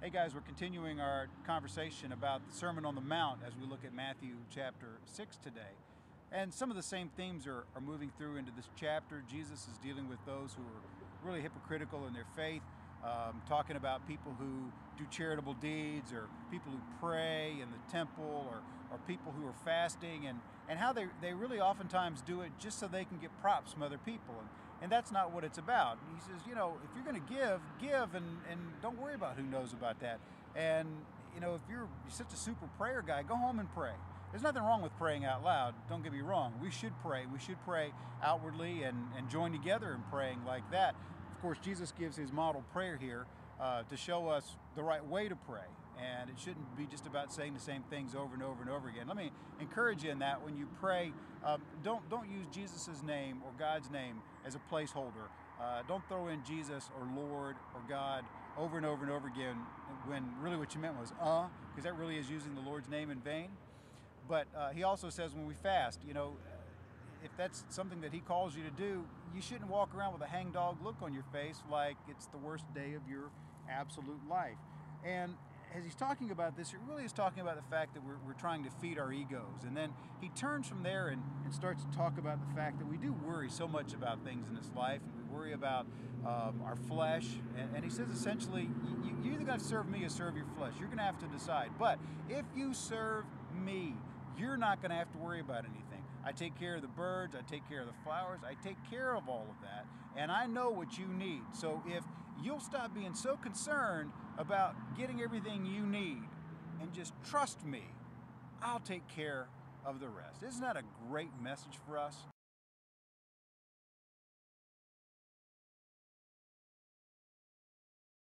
Hey guys, we're continuing our conversation about the Sermon on the Mount as we look at Matthew chapter 6 today. And some of the same themes are moving through into this chapter. Jesus is dealing with those who are really hypocritical in their faith, talking about people who do charitable deeds, or people who pray in the temple, or people who are fasting, and how they really oftentimes do it just so they can get props from other people. And that's not what it's about. He says, if you're going to give, and don't worry about who knows about that. And, if you're such a super prayer guy, go home and pray. There's nothing wrong with praying out loud. Don't get me wrong. We should pray. We should pray outwardly and join together in praying like that. Of course, Jesus gives his model prayer here to show us the right way to pray. And it shouldn't be just about saying the same things over and over and over again. Let me encourage you in that when you pray, don't use Jesus' name or God's name as a placeholder. Don't throw in Jesus or Lord or God over and over and over again when really what you meant was because that really is using the Lord's name in vain. But he also says when we fast, if that's something that he calls you to do, you shouldn't walk around with a hangdog look on your face like it's the worst day of your absolute life. And as he's talking about this, it really is talking about the fact that we're trying to feed our egos. And then he turns from there and starts to talk about the fact that we do worry so much about things in this life, and we worry about our flesh. And he says essentially, you're either going to serve me or serve your flesh. You're going to have to decide. But if you serve me, you're not going to have to worry about anything. I take care of the birds, I take care of the flowers, I take care of all of that, and I know what you need. So if you'll stop being so concerned about getting everything you need and just trust me, I'll take care of the rest. Isn't that a great message for us?